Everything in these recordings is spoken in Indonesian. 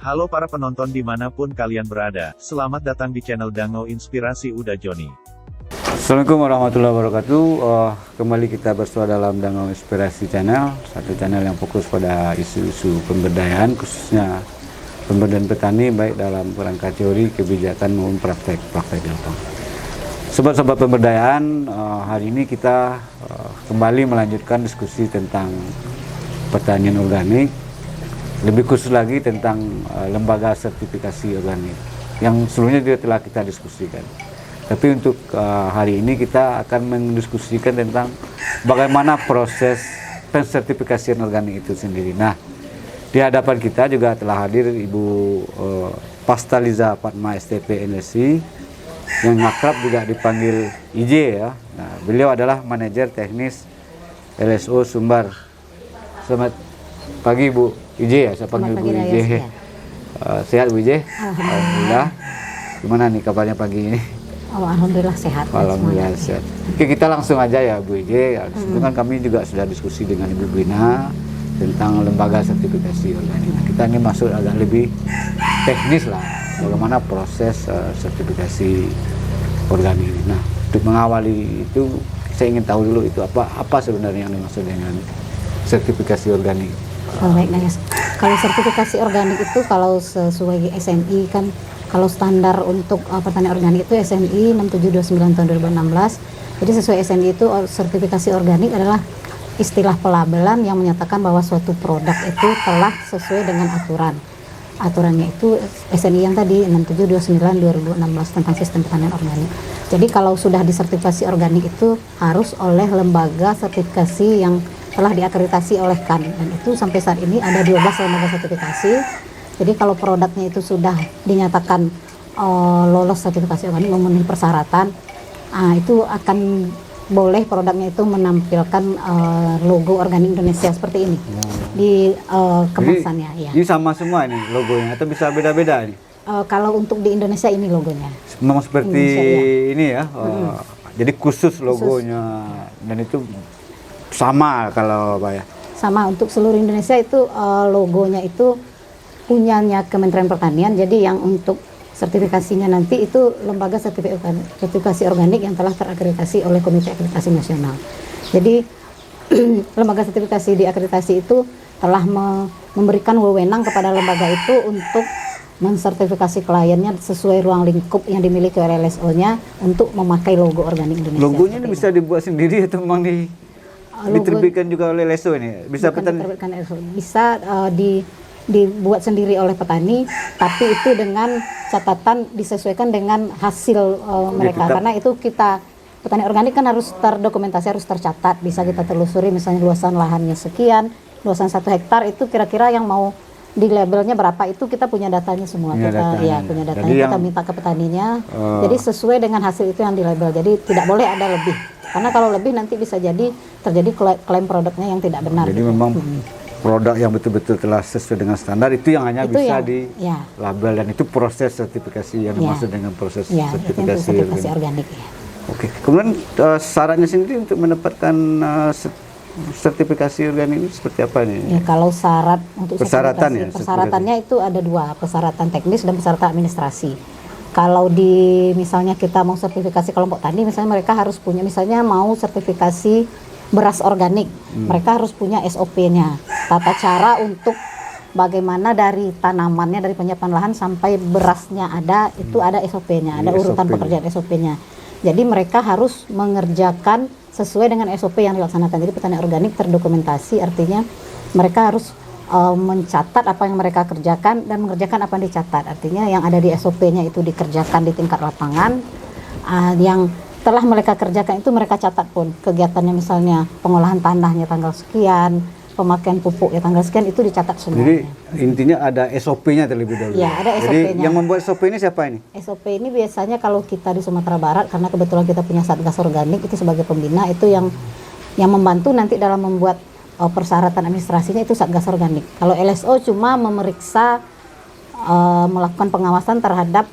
Halo para penonton dimanapun kalian berada, selamat datang di channel Dango Inspirasi Uda Joni. Assalamualaikum warahmatullahi wabarakatuh. Kembali kita bersua dalam Dango Inspirasi Channel, satu channel yang fokus pada isu-isu pemberdayaan, khususnya pemberdayaan petani baik dalam kerangka teori, kebijakan maupun praktek di lapangan. Sobat-sobat pemberdayaan, hari ini kita kembali melanjutkan diskusi tentang pertanian organik, lebih khusus lagi tentang lembaga sertifikasi organik yang sebelumnya juga telah kita diskusikan. Tapi untuk hari ini kita akan mendiskusikan tentang bagaimana proses pensertifikasian organik itu sendiri. Nah, di hadapan kita juga telah hadir Ibu Pastaliza Fatma STP NSI yang akrab juga dipanggil IJ ya. Nah, beliau adalah manajer teknis LSO Sumbar. Selamat pagi Bu IJ ya, saya panggil Bu IJ. Sehat Bu IJ? Alhamdulillah. Gimana nih kabarnya pagi ini? Oh, alhamdulillah sehat. Alhamdulillah sehat. Oke, kita langsung aja ya Bu IJ. Sebelum kan kami juga sudah diskusi dengan Ibu Brina tentang lembaga sertifikasi organik. Nah, kita ini masuk agak lebih teknis lah, bagaimana proses sertifikasi organik ini. Nah, untuk mengawali itu saya ingin tahu dulu itu apa sebenarnya yang dimaksud dengan sertifikasi organik. Oh, baik, nah, kalau sertifikasi organik itu kalau sesuai SNI kan, kalau standar untuk pertanian organik itu SNI 6729 tahun 2016. Jadi sesuai SNI itu sertifikasi organik adalah istilah pelabelan yang menyatakan bahwa suatu produk itu telah sesuai dengan aturan. Aturannya itu SNI yang tadi 6729 2016 tentang sistem pertanian organik. Jadi kalau sudah disertifikasi organik itu harus oleh lembaga sertifikasi yang telah diakreditasi oleh KAN, dan itu sampai saat ini ada 12 lembaga sertifikasi. Jadi kalau produknya itu sudah dinyatakan lolos sertifikasi organik memenuhi persyaratan, itu akan boleh produknya itu menampilkan logo organik Indonesia seperti ini di kemasannya. Jadi, ini sama semua ini logonya atau bisa beda-beda ini? Kalau untuk di Indonesia ini logonya. Memang seperti ini ya. Jadi khusus logonya dan itu sama kalau Pak ya. Sama untuk seluruh Indonesia itu logonya itu punyanya Kementerian Pertanian. Jadi yang untuk sertifikasinya nanti itu lembaga sertifikasi organik yang telah terakreditasi oleh Komite Akreditasi Nasional. Jadi lembaga sertifikasi diakreditasi itu telah memberikan wewenang kepada lembaga itu untuk mensertifikasi kliennya sesuai ruang lingkup yang dimiliki oleh LSO-nya untuk memakai logo organik Indonesia. Logonya ini bisa dibuat sendiri atau memang diterbitkan juga oleh LSO ini? Bisa petani? Bisa dibuat sendiri oleh petani, tapi itu dengan catatan disesuaikan dengan hasil mereka. Karena itu kita petani organik kan harus terdokumentasi, harus tercatat, bisa kita telusuri misalnya luasan lahannya sekian, luasan 1 hektar itu kira-kira yang mau di labelnya berapa, itu kita punya datanya semua. Punya datanya kita minta ke petaninya. Jadi sesuai dengan hasil itu yang di label. Jadi tidak boleh ada lebih. Karena kalau lebih nanti bisa jadi terjadi klaim produknya yang tidak benar. Jadi memang produk yang betul-betul telah sesuai dengan standar itu yang hanya itu bisa di label, dan itu proses sertifikasi yang dimaksud dengan proses sertifikasi organik. Oke. Kemudian syaratnya sendiri untuk mendapatkan sertifikasi organik ini seperti apa nih? Ya, kalau syarat untuk persyaratannya itu ada 2, persyaratan teknis dan persyaratan administrasi. Kalau misalnya kita mau sertifikasi kelompok tani, misalnya mereka harus punya, misalnya mau sertifikasi beras organik, mereka harus punya SOP-nya, tata cara untuk bagaimana dari tanamannya, dari penyiapan lahan sampai berasnya ada, itu ada SOP-nya, ada urutan pekerjaan SOP-nya. Jadi mereka harus mengerjakan sesuai dengan SOP yang dilaksanakan. Jadi petani organik terdokumentasi, artinya mereka harus mencatat apa yang mereka kerjakan dan mengerjakan apa yang dicatat. Artinya yang ada di SOP-nya itu dikerjakan di tingkat lapangan, yang telah mereka kerjakan itu mereka catat pun kegiatannya, misalnya pengolahan tanahnya tanggal sekian, pemakaian pupuk ya tanggal sekian, itu dicatat semua. Jadi intinya ada SOP-nya terlebih dahulu. Ya, ada SOP-nya. Jadi yang membuat SOP ini siapa ini? SOP ini biasanya kalau kita di Sumatera Barat, karena kebetulan kita punya Satgas Organik itu sebagai pembina, itu yang membantu nanti dalam membuat persyaratan administrasinya itu Satgas Organik. Kalau LSO cuma memeriksa, melakukan pengawasan terhadap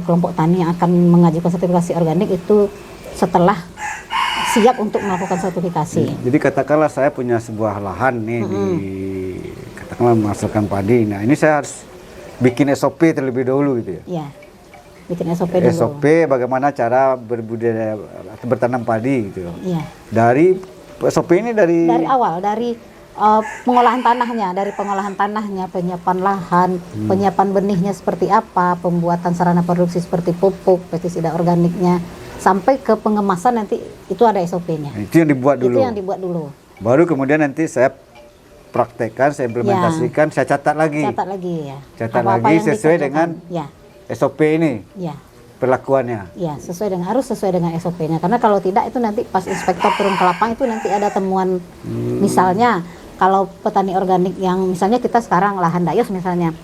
kelompok tani yang akan mengajukan sertifikasi organik itu setelah siap untuk melakukan sertifikasi. Jadi katakanlah saya punya sebuah lahan nih, katakanlah menghasilkan padi. Nah ini saya harus bikin SOP terlebih dahulu gitu ya. Ya, bikin SOP dulu. SOP bagaimana cara berbudidaya bertanam padi gitu. Iya. Dari SOP ini dari awal, dari pengolahan tanahnya, penyiapan lahan, penyiapan benihnya seperti apa, pembuatan sarana produksi seperti pupuk, pestisida organiknya, sampai ke pengemasan nanti itu ada SOP-nya. Itu yang dibuat dulu. Itu yang dibuat dulu. Baru kemudian nanti saya praktekkan, saya implementasikan, saya catat lagi. Catat lagi ya. Catat Apa-apa lagi yang sesuai dikerjakan. dengan SOP ini. Ya. Perlakuannya. Ya, harus sesuai dengan SOP-nya. Karena kalau tidak itu nanti pas inspektor turun ke lapangan itu nanti ada temuan. Misalnya kalau petani organik yang misalnya kita sekarang lahan dayos misalnya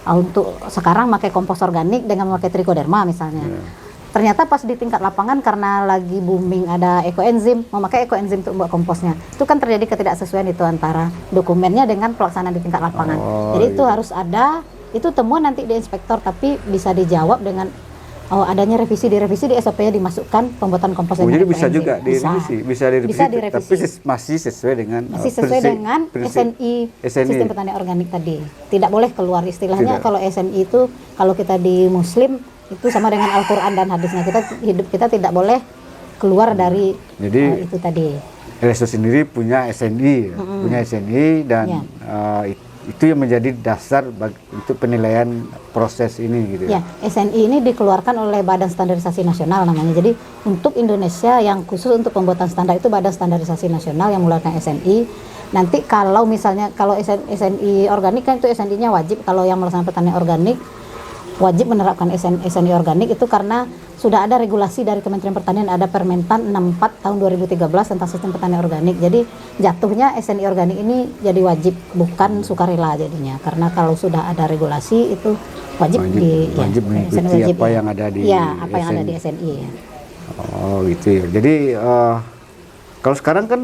untuk sekarang pakai kompos organik dengan memakai trichoderma misalnya. Ternyata pas di tingkat lapangan karena lagi booming ada ekoenzim, memakai ekoenzim untuk buat komposnya. Itu kan terjadi ketidaksesuaian itu antara dokumennya dengan pelaksanaan di tingkat lapangan. Jadi itu harus ada, itu temuan nanti di inspektor, tapi bisa dijawab dengan adanya revisi di SOP-nya dimasukkan pembuatan kompos. Jadi bisa juga direvisi, bisa direvisi, tapi masih sesuai dengan SNI, sistem petani organik tadi. Tidak boleh keluar istilahnya. Kalau SNI itu kalau kita di Muslim itu sama dengan Al-Quran dan hadisnya, kita tidak boleh keluar dari itu tadi. LSO sendiri punya SNI, dan itu yang menjadi dasar untuk penilaian proses ini gitu ya. SNI ini dikeluarkan oleh Badan Standarisasi Nasional namanya. Jadi untuk Indonesia yang khusus untuk pembuatan standar itu Badan Standarisasi Nasional yang mengeluarkan SNI. Nanti kalau misalnya kalau SNI organik kan itu SNI-nya wajib, kalau yang melaksanakan pertanian organik wajib menerapkan SNI organik itu karena sudah ada regulasi dari Kementerian Pertanian, ada Permentan 64 tahun 2013 tentang sistem pertanian organik. Jadi jatuhnya SNI organik ini jadi wajib, bukan sukarela jadinya. Karena kalau sudah ada regulasi itu wajib mengikuti apa yang ada di apa yang ada di SNI ya. Oh gitu ya. Jadi kalau sekarang kan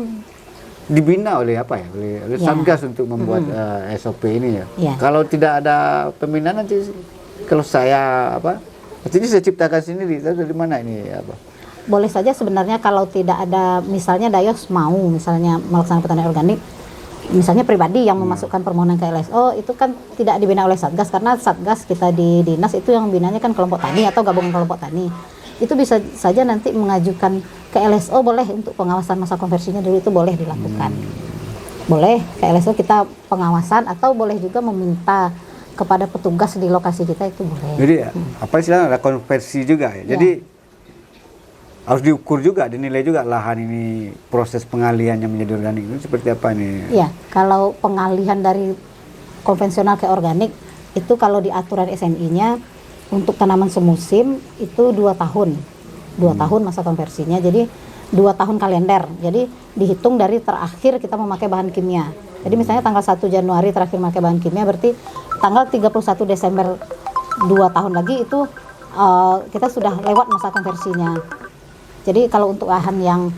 dibina oleh oleh Satgas untuk membuat SOP ini ya. Kalau tidak ada pembinaan nanti kalau saya jadi saya ciptakan sendiri, dari mana ini Boleh saja sebenarnya kalau tidak ada, misalnya Dayos mau misalnya melaksanakan pertanian organik, misalnya pribadi yang memasukkan permohonan ke LSO, itu kan tidak dibina oleh Satgas, karena Satgas kita di dinas itu yang binanya kan kelompok tani atau gabungan kelompok tani. Itu bisa saja nanti mengajukan ke LSO, boleh untuk pengawasan masa konversinya dulu, itu boleh dilakukan. Boleh ke LSO kita pengawasan, atau boleh juga meminta kepada petugas di lokasi kita, itu boleh. Jadi apa istilahnya, ada konversi juga ya. Jadi harus diukur juga, dinilai juga lahan ini, proses pengalihannya menjadi organik itu seperti apa nih? Iya, kalau pengalihan dari konvensional ke organik itu kalau di aturan SNI-nya untuk tanaman semusim itu 2 tahun. 2 tahun masa konversinya. Jadi 2 tahun kalender. Jadi dihitung dari terakhir kita memakai bahan kimia. Jadi misalnya tanggal 1 Januari terakhir memakai bahan kimia, berarti tanggal 31 Desember 2 tahun lagi itu kita sudah lewat masa konversinya. Jadi kalau untuk lahan yang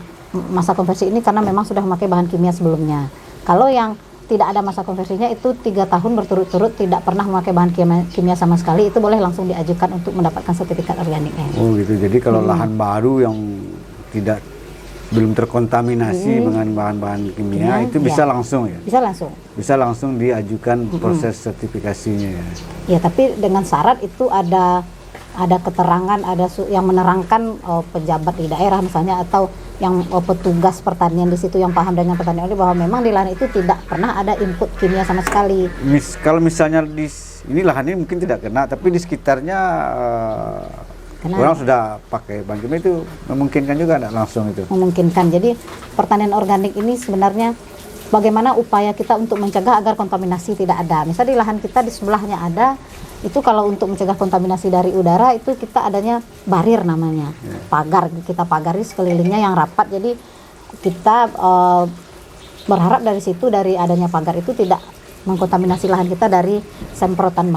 masa konversi ini karena memang sudah memakai bahan kimia sebelumnya. Kalau yang tidak ada masa konversinya itu 3 tahun berturut-turut tidak pernah memakai bahan kimia sama sekali, itu boleh langsung diajukan untuk mendapatkan sertifikat organiknya. Oh gitu. Jadi kalau lahan baru yang belum terkontaminasi dengan bahan-bahan kimia itu bisa langsung ya? Bisa langsung diajukan proses sertifikasinya ya? Ya, tapi dengan syarat itu ada keterangan, ada yang menerangkan pejabat di daerah misalnya, atau yang petugas pertanian di situ yang paham dengan pertanian ini, bahwa memang di lahan itu tidak pernah ada input kimia sama sekali. Kalau misalnya ini lahan ini mungkin tidak kena, tapi di sekitarnya orang sudah pakai bahan kimia, itu memungkinkan juga enggak langsung itu? Memungkinkan. Jadi pertanian organik ini sebenarnya bagaimana upaya kita untuk mencegah agar kontaminasi tidak ada. Misalnya di lahan kita di sebelahnya ada, itu kalau untuk mencegah kontaminasi dari udara itu kita adanya barir namanya, pagar, kita pagari sekelilingnya yang rapat. Jadi kita berharap dari situ, dari adanya pagar itu tidak mengkontaminasi lahan kita dari semprotan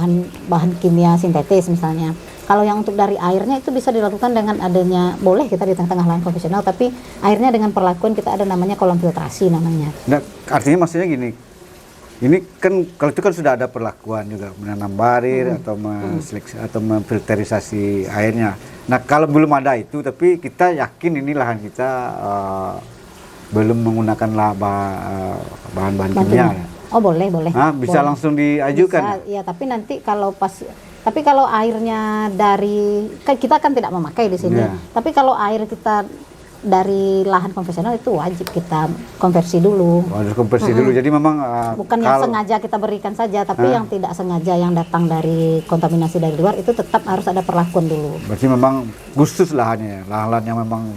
bahan kimia sintetis misalnya. Kalau yang untuk dari airnya itu bisa dilakukan dengan adanya, boleh kita di tengah-tengah lahan konvensional, tapi airnya dengan perlakuan kita ada namanya kolom filtrasi namanya. Nah, artinya maksudnya gini, ini kan kalau itu kan sudah ada perlakuan juga, menanam barir atau atau memfilterisasi airnya. Nah, kalau belum ada itu, tapi kita yakin ini lahan kita belum menggunakan bahan-bahan kimia. Oh boleh, boleh. Bisa Boleh. langsung diajukan. Bisa, ya, tapi nanti tapi kalau airnya dari, kan kita kan tidak memakai di sini. Iya. Tapi kalau air kita dari lahan konvensional itu wajib kita konversi dulu. Harus konversi dulu. Jadi memang Bukan yang sengaja kita berikan saja, tapi yang tidak sengaja yang datang dari kontaminasi dari luar itu tetap harus ada perlakuan dulu. berarti memang khusus lahannya, lahan-lahan yang memang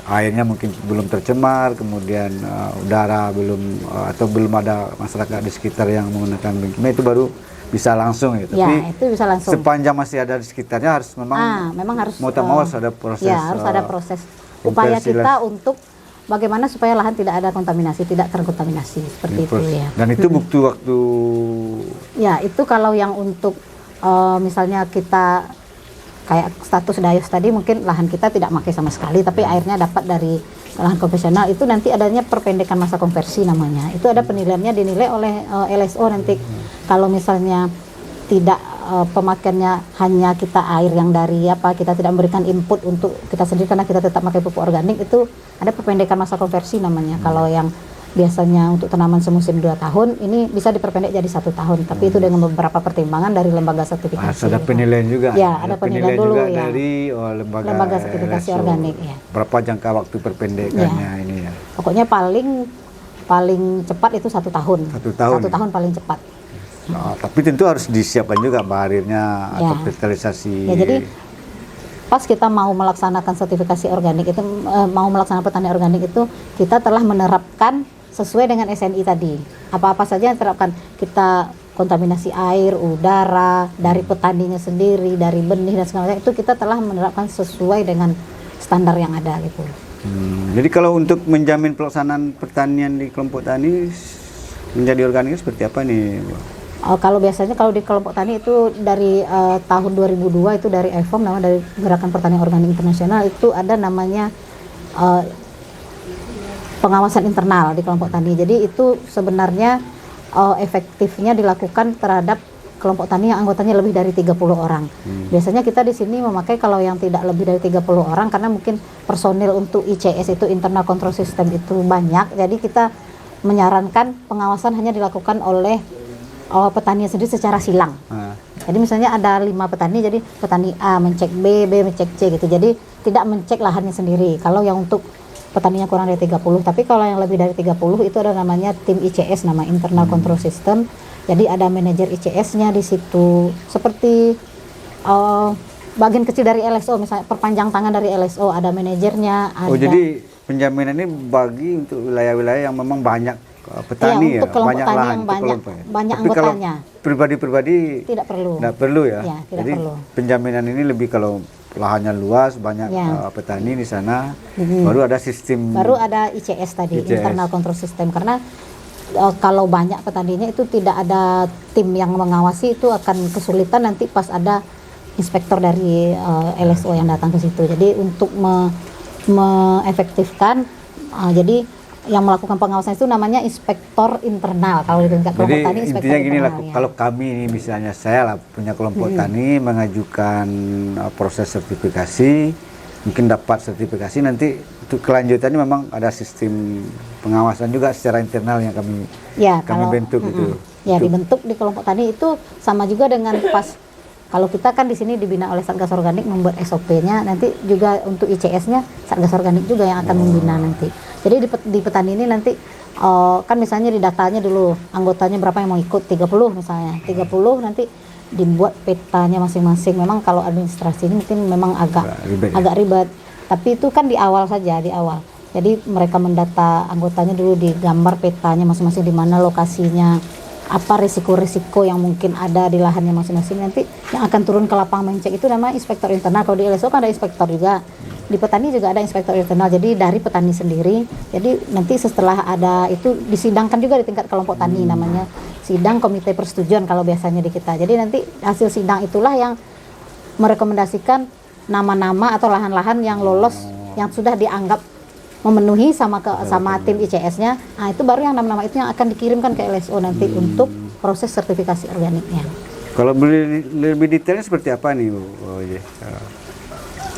airnya mungkin belum tercemar, kemudian udara belum atau belum ada masyarakat di sekitar yang menggunakan kimia, itu baru bisa langsung ya. Tapi Ya, itu bisa langsung. sepanjang masih ada di sekitarnya harus Memang harus mau tak mau harus ada proses. Ya, harus ada proses upaya konversi kita untuk bagaimana supaya lahan tidak ada kontaminasi, tidak terkontaminasi seperti itu ya. Dan itu butuh waktu. Ya, itu kalau yang untuk misalnya kita kayak status Dayos tadi, mungkin lahan kita tidak pakai sama sekali, tapi airnya dapat dari lahan konvensional, itu nanti adanya perpendekan masa konversi namanya. Itu ada penilaiannya, dinilai oleh LSO nanti. Kalau misalnya tidak pemakaiannya hanya kita air yang dari kita tidak memberikan input untuk kita sendiri karena kita tetap pakai pupuk organik, itu ada perpendekan masa konversi namanya. Kalau yang biasanya untuk tanaman semusim 2 tahun, ini bisa diperpendek jadi 1 tahun, tapi itu dengan beberapa pertimbangan dari lembaga sertifikasi. Harus ada penilaian juga. Ya, ada penilaian dulu juga ya. dari lembaga sertifikasi LSO. organik ya. Berapa jangka waktu perpendekannya ini ya? Pokoknya paling cepat itu 1 tahun. 1 tahun. 1 tahun paling cepat. Tapi tentu harus disiapkan juga airnya atau fertilisasi. Ya, jadi pas kita mau melaksanakan sertifikasi organik itu, mau melaksanakan petani organik itu, kita telah menerapkan sesuai dengan SNI tadi. Apa-apa saja yang diterapkan. Kita kontaminasi air, udara, dari petaninya sendiri, dari benih dan segala macam, itu kita telah menerapkan sesuai dengan standar yang ada gitu. Jadi kalau untuk menjamin pelaksanaan pertanian di kelompok tani menjadi organik seperti apa nih, Bu? Kalau biasanya kalau di kelompok tani itu dari tahun 2002 itu dari EFOM, nama dari Gerakan Pertanian Organik Internasional, itu ada namanya pengawasan internal di kelompok tani. Jadi itu sebenarnya efektifnya dilakukan terhadap kelompok tani yang anggotanya lebih dari 30 orang. Biasanya kita di sini memakai kalau yang tidak lebih dari 30 orang karena mungkin personil untuk ICS itu internal control system itu banyak. Jadi kita menyarankan pengawasan hanya dilakukan oleh petani sendiri secara silang. Jadi misalnya ada 5 petani, jadi petani A mencek B, B mencek C gitu. Jadi tidak mencek lahannya sendiri. Kalau yang untuk petaninya kurang dari 30, tapi kalau yang lebih dari 30 itu ada namanya tim ICS, nama internal control system. Jadi ada manajer ICS-nya di situ. Seperti bagian kecil dari LSO, misalnya perpanjang tangan dari LSO, ada manajernya, ada. Jadi penjaminan ini bagi untuk wilayah-wilayah yang memang banyak petani untuk kelompok banyak tani lahan, yang banyak Tapi anggotanya. Kalau pribadi-pribadi Tidak perlu. Tidak perlu ya. Ya, tidak Jadi perlu. penjaminan ini lebih kalau lahannya luas, banyak petani di sana, baru ada sistem. Baru ada ICS tadi, ICS. internal control system, karena kalau banyak petaninya itu tidak ada tim yang mengawasi, itu akan kesulitan nanti pas ada inspektor dari LSO yang datang ke situ. Jadi untuk mengefektifkan, jadi yang melakukan pengawasan itu namanya inspektor internal. Kalau di tingkat kelompok tani, inspektor intinya gini lah, internal, ya. kalau kami ini misalnya saya lah punya kelompok tani mengajukan proses sertifikasi, mungkin dapat sertifikasi, nanti untuk kelanjutannya memang ada sistem pengawasan juga secara internal yang kami bentuk gitu. Ya, dibentuk di kelompok tani itu sama juga dengan pas kalau kita kan di sini dibina oleh Satgas Organik membuat SOP-nya, nanti juga untuk ICS-nya Satgas Organik juga yang akan membina nanti. Jadi di petani ini nanti kan misalnya di datanya dulu anggotanya berapa yang mau ikut, 30 misalnya. 30 nanti dibuat petanya masing-masing. Memang kalau administrasi ini mungkin memang agak ribet. Tapi itu kan di awal saja, di awal. Jadi mereka mendata anggotanya dulu, digambar petanya masing-masing, di mana lokasinya, apa risiko-risiko yang mungkin ada di lahannya masing-masing. Nanti yang akan turun ke lapangan mencek itu namanya inspektor internal. Kalau di LSO kan ada inspektor juga, di petani juga ada inspektor internal, jadi dari petani sendiri. Jadi nanti setelah ada itu disidangkan juga di tingkat kelompok tani, namanya sidang komite persetujuan kalau biasanya di kita. Jadi nanti hasil sidang itulah yang merekomendasikan nama-nama atau lahan-lahan yang lolos, yang sudah dianggap memenuhi sama tim ICS-nya. Nah, itu baru yang nama-nama itu yang akan dikirimkan ke LSO nanti untuk proses sertifikasi organiknya. Kalau lebih detailnya seperti apa nih, Bu?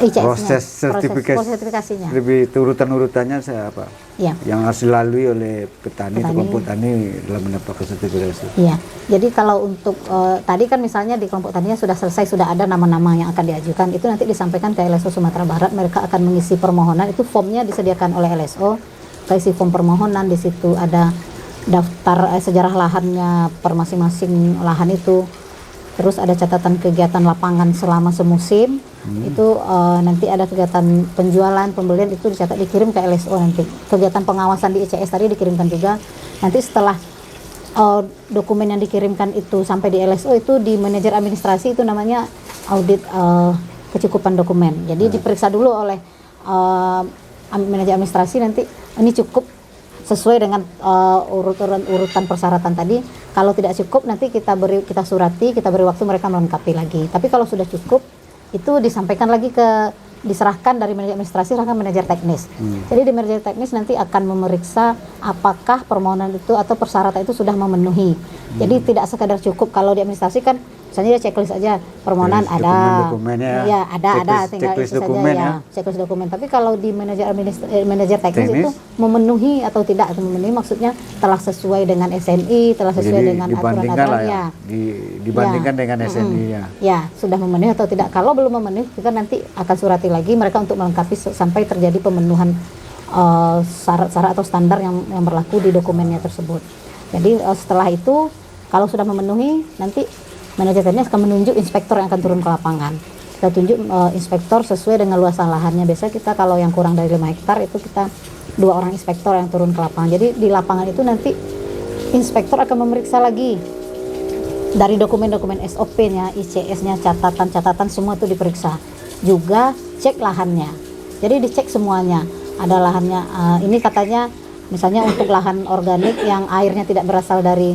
ICS-nya. proses sertifikasinya. lebih urutan-urutannya apa Ya. yang harus dilalui oleh petani atau Petani. kelompok tani dalam mendapatkan sertifikasi. Iya, jadi kalau untuk tadi kan misalnya di kelompok taninya sudah selesai, sudah ada nama-nama yang akan diajukan, itu nanti disampaikan ke LSO Sumatera Barat, mereka akan mengisi permohonan, itu formnya disediakan oleh LSO, kita isi form permohonan, di situ ada daftar sejarah lahannya per masing-masing lahan itu, terus ada catatan kegiatan lapangan selama semusim, itu nanti ada kegiatan penjualan, pembelian itu dicatat dikirim ke LSO nanti, kegiatan pengawasan di ICS tadi dikirimkan juga, nanti setelah dokumen yang dikirimkan itu sampai di LSO itu di manajer administrasi itu namanya audit kecukupan dokumen. Jadi diperiksa dulu oleh manajer administrasi nanti ini cukup sesuai dengan urutan persyaratan tadi. Kalau tidak cukup nanti kita surati, kita beri waktu mereka melengkapi lagi. Tapi kalau sudah cukup itu disampaikan lagi diserahkan dari manajer administrasi serahkan manajer teknis. Jadi di manajer teknis nanti akan memeriksa apakah permohonan itu atau persyaratan itu sudah memenuhi. Jadi tidak sekadar cukup kalau di administrasi kan misalnya dia checklist aja permohonan ada, ya ada, tinggal checklist itu dokumen saja ya, checklist dokumen. Tapi kalau di manajer teknis itu memenuhi atau tidak, itu memenuhi maksudnya telah sesuai dengan SNI, telah sesuai dengan aturan-aturan ya. Dibandingkan dengan SNI ya. Ya, sudah memenuhi atau tidak. Kalau belum memenuhi, kita nanti akan surati lagi mereka untuk melengkapi sampai terjadi pemenuhan syarat-syarat atau standar yang berlaku di dokumennya tersebut. Jadi setelah itu kalau sudah memenuhi, nanti manajer teknis akan menunjuk inspektor yang akan turun ke lapangan. Kita tunjuk inspektor sesuai dengan luasan lahannya. Biasanya kita kalau yang kurang dari 5 hektar itu kita 2 orang inspektor yang turun ke lapangan. Jadi di lapangan itu nanti inspektor akan memeriksa lagi dari dokumen-dokumen SOP-nya, ICS-nya, catatan-catatan semua itu diperiksa. Juga cek lahannya. Jadi dicek semuanya. Ada lahannya ini katanya misalnya untuk lahan organik yang airnya tidak berasal dari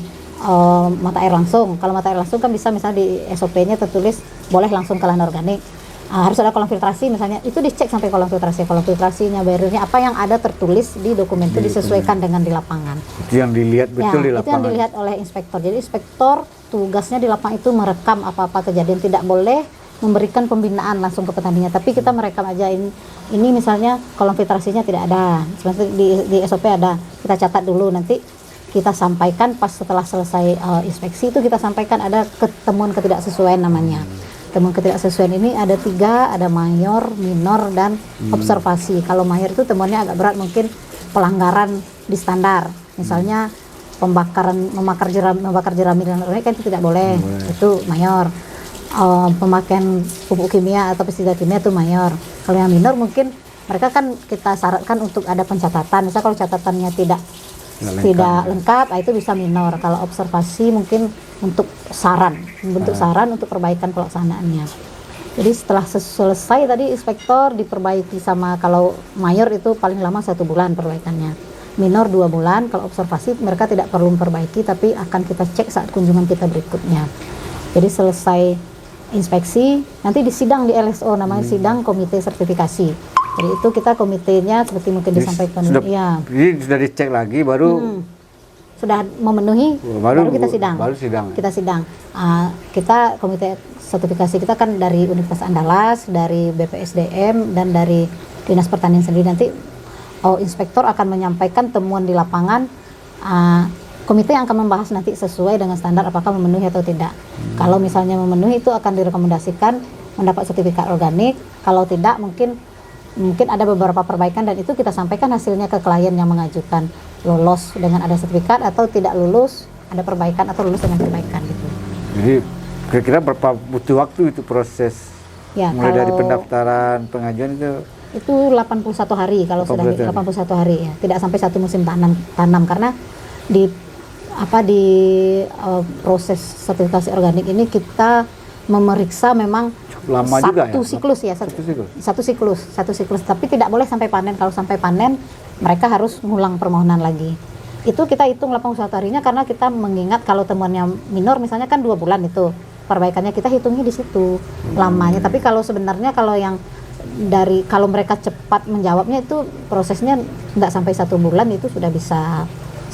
mata air langsung. Kalau mata air langsung kan bisa misalnya di SOP-nya tertulis boleh langsung ke lahan organik. Harus ada kolom filtrasi misalnya, itu dicek sampai kolom filtrasinya, barriernya, apa yang ada tertulis di dokumen itu disesuaikan dengan di lapangan. Itu yang dilihat betul di lapangan. Itu yang dilihat oleh inspektor. Jadi inspektor tugasnya di lapangan itu merekam apa-apa kejadian, tidak boleh memberikan pembinaan langsung ke petaninya, tapi kita merekam aja ini misalnya kolom filtrasinya tidak ada, seperti di SOP ada, kita catat dulu, nanti kita sampaikan pas setelah selesai inspeksi itu kita sampaikan ada ketemuan ketidaksesuaian namanya. Temuan ketidaksesuaian ini ada 3, ada mayor, minor, dan observasi. Kalau mayor itu temuannya agak berat, mungkin pelanggaran di standar, misalnya membakar jerami dan lain-lain kan itu tidak boleh, itu mayor. Pemakaian pupuk kimia atau pestisida kimia itu mayor. Kalau yang minor mungkin mereka kan kita syaratkan untuk ada pencatatan, misalnya kalau catatannya tidak lengkap, itu bisa minor. Kalau observasi mungkin untuk bentuk saran untuk perbaikan pelaksanaannya. Jadi setelah selesai tadi inspektor diperbaiki sama, kalau mayor itu paling lama 1 bulan perbaikannya, minor 2 bulan. Kalau observasi mereka tidak perlu memperbaiki, tapi akan kita cek saat kunjungan kita berikutnya. Jadi selesai inspeksi nanti disidang di LSO, namanya sidang komite sertifikasi. Jadi itu kita komitenya seperti mungkin disampaikan. Jadi sudah dicek lagi baru sudah memenuhi baru kita sidang. Kita sidang. Kita komite sertifikasi kita kan dari Universitas Andalas, dari BPSDM, dan dari Dinas Pertanian sendiri. Nanti inspektor akan menyampaikan temuan di lapangan. Komite yang akan membahas nanti sesuai dengan standar apakah memenuhi atau tidak. Kalau misalnya memenuhi itu akan direkomendasikan mendapat sertifikat organik. Kalau tidak mungkin ada beberapa perbaikan, dan itu kita sampaikan hasilnya ke klien yang mengajukan, lolos dengan ada sertifikat atau tidak lulus, ada perbaikan atau lulus dengan perbaikan gitu. Jadi kira-kira berapa butuh waktu itu proses mulai dari pendaftaran pengajuan itu 81 hari kalau sudah 81 hari ya, tidak sampai 1 musim tanam karena di proses sertifikasi organik ini kita memeriksa memang lama juga satu siklus, tapi tidak boleh sampai panen. Kalau sampai panen mereka harus ngulang permohonan lagi. Itu kita hitung 81 harinya karena kita mengingat kalau temuannya minor misalnya kan 2 bulan itu perbaikannya, kita hitungnya di situ lamanya. Tapi kalau sebenarnya kalau mereka cepat menjawabnya itu prosesnya tidak sampai 1 bulan itu sudah bisa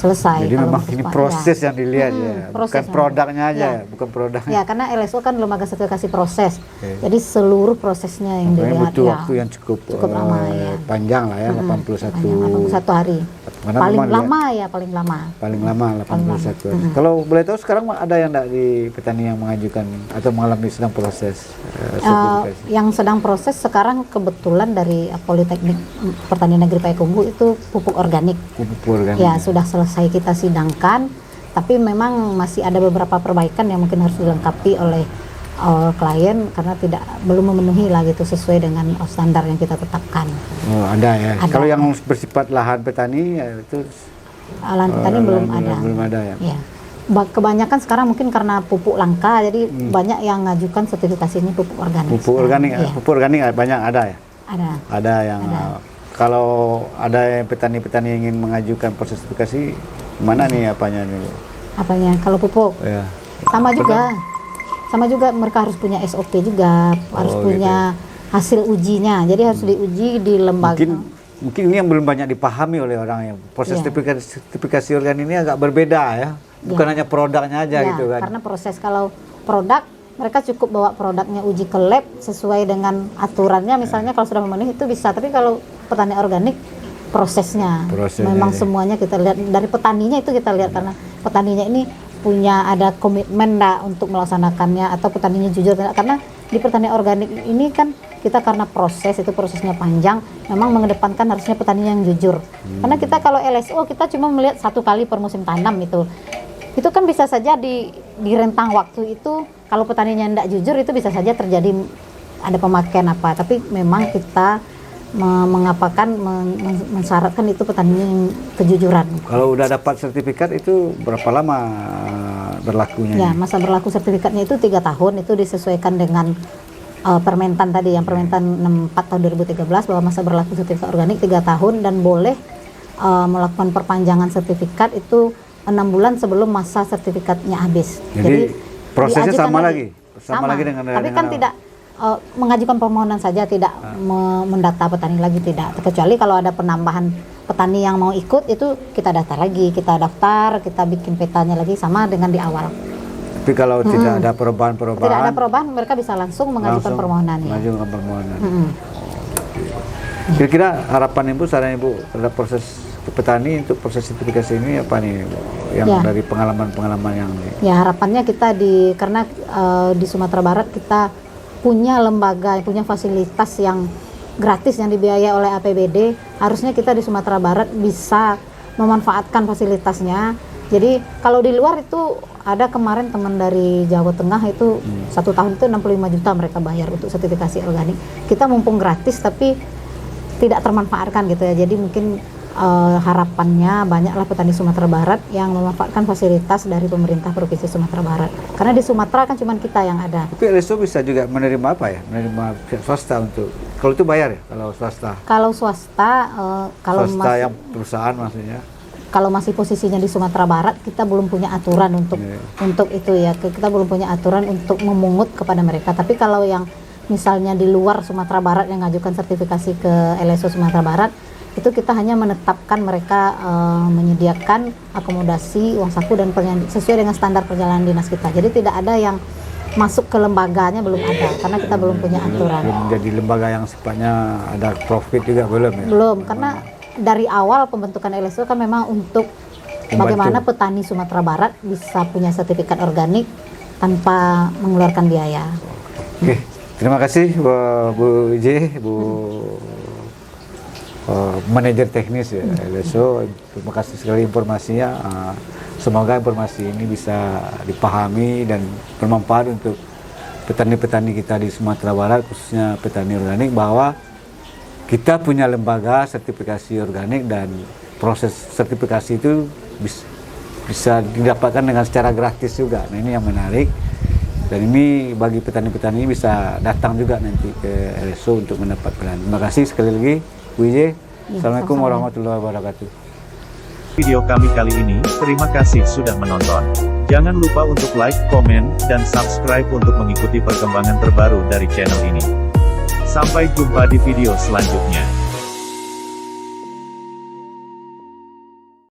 selesai. Jadi Kalau memang untuk ini sekolah, proses ya. yang dilihat ya, bukan prosesnya. produknya aja, Ya. ya, bukan produknya. Ya, karena LSO kan lembaga sertifikasi proses. Oke. Jadi seluruh prosesnya yang Makanya dilihat butuh ya. waktu yang cukup lama ya. panjang lah ya, 81 81 hari. Karena Paling memang lama ya, paling lama. paling lama 81 hari. Kalau boleh tahu sekarang ada yang enggak di petani yang mengajukan atau mengalami sedang proses sertifikasi? Yang sedang proses sekarang kebetulan dari Politeknik Pertanian Negeri Payakumbuh itu pupuk organik. Pupuk organik. Ya, sudah selesai kita sidangkan, tapi memang masih ada beberapa perbaikan yang mungkin harus dilengkapi oleh klien karena belum memenuhi lah gitu sesuai dengan standar yang kita tetapkan. Oh, ada ya. Ada. Kalau yang bersifat lahan petani ya itu Lahan petani belum ada. Belum ada ya. Ya. Kebanyakan sekarang mungkin karena pupuk langka, jadi banyak yang ngajukan sertifikasi ini pupuk organik. Pupuk sekarang. organik, Iya, pupuk organik banyak ada ya. ada. Ada yang kalau ada yang petani-petani yang ingin mengajukan proses sertifikasi, mana nih apanya nih? Apanya? Kalau pupuk Ya. sama juga mereka harus punya SOP juga, harus gitu punya hasil ujinya. Jadi harus diuji di lembaga. Mungkin ini yang belum banyak dipahami oleh orang yang proses Iya. sertifikasi organik ini agak berbeda ya. Bukan hanya produknya aja Ya, gitu kan. karena proses kalau produk mereka cukup bawa produknya uji ke lab sesuai dengan aturannya, misalnya kalau sudah memenuhi itu bisa. Tapi kalau petani organik prosesnya memang ya. semuanya kita lihat dari petaninya, itu kita lihat karena petaninya ini punya ada komitmen enggak untuk melaksanakannya, atau petaninya jujur tidak. Karena di pertanian organik ini kan kita karena prosesnya panjang, memang mengedepankan harusnya petani yang jujur. Karena kita kalau LSO kita cuma melihat 1 kali per musim tanam itu kan bisa saja di rentang waktu itu kalau petaninya tidak jujur itu bisa saja terjadi ada pemakaian apa. Tapi memang kita mensyaratkan itu petaninya yang kejujuran. Kalau udah dapat sertifikat itu berapa lama berlakunya? Ya, masa berlaku sertifikatnya itu 3 tahun, itu disesuaikan dengan Permentan tadi, yang Permentan 64 tahun 2013 bahwa masa berlaku sertifikat organik 3 tahun dan boleh melakukan perpanjangan sertifikat itu 6 bulan sebelum masa sertifikatnya habis. Jadi prosesnya diajukan sama lagi dengan tapi kan tidak mengajukan permohonan saja, tidak mendata petani lagi, tidak. Kecuali kalau ada penambahan petani yang mau ikut, itu kita daftar lagi, kita bikin petanya lagi sama dengan di awal. Tapi kalau tidak ada perubahan-perubahan, Tidak ada perubahan, mereka bisa langsung mengajukan permohonan. Mengajukan permohonan. Kira-kira harapan Ibu, saran Ibu terhadap proses petani untuk proses sertifikasi ini apa nih, yang dari pengalaman-pengalaman yang Ya, harapannya kita karena di Sumatera Barat kita punya lembaga, punya fasilitas yang gratis yang dibiayai oleh APBD. Harusnya kita di Sumatera Barat bisa memanfaatkan fasilitasnya. Jadi kalau di luar itu ada kemarin teman dari Jawa Tengah itu 1 tahun itu 65 juta mereka bayar untuk sertifikasi organik. Kita mumpung gratis tapi tidak termanfaatkan gitu ya. Jadi mungkin harapannya banyaklah petani Sumatera Barat yang memanfaatkan fasilitas dari pemerintah Provinsi Sumatera Barat. Karena di Sumatera kan cuma kita yang ada. Tapi LSO bisa juga menerima apa ya? Menerima pihak swasta untuk, kalau itu bayar ya kalau swasta? Kalau swasta, Yang perusahaan maksudnya? Kalau masih posisinya di Sumatera Barat, kita belum punya aturan untuk itu ya. Kita belum punya aturan untuk memungut kepada mereka. Tapi kalau yang misalnya di luar Sumatera Barat yang ngajukan sertifikasi ke LSO Sumatera Barat, itu kita hanya menetapkan mereka menyediakan akomodasi, uang saku dan sesuai dengan standar perjalanan dinas kita. Jadi tidak ada yang masuk ke lembaganya, belum ada karena kita belum punya aturan. Belum menjadi lembaga yang sifatnya ada profit juga belum ya? Belum, karena dari awal pembentukan LSO kan memang untuk bagaimana petani Sumatera Barat bisa punya sertifikat organik tanpa mengeluarkan biaya. Oke, terima kasih Bu J, Bu manajer teknis ya LSO. Terima kasih sekali informasinya. Semoga informasi ini bisa dipahami dan bermanfaat untuk petani-petani kita di Sumatera Barat, khususnya petani organik, bahwa kita punya lembaga sertifikasi organik dan proses sertifikasi itu bisa didapatkan dengan secara gratis juga. Nah, ini yang menarik. Dan ini bagi petani-petani bisa datang juga nanti ke LSO untuk mendapat pelayanan. Terima kasih sekali lagi Bu Ije. Assalamualaikum warahmatullahi wabarakatuh. Video kami kali ini, terima kasih sudah menonton. Jangan lupa untuk like, komen, dan subscribe untuk mengikuti perkembangan terbaru dari channel ini. Sampai jumpa di video selanjutnya.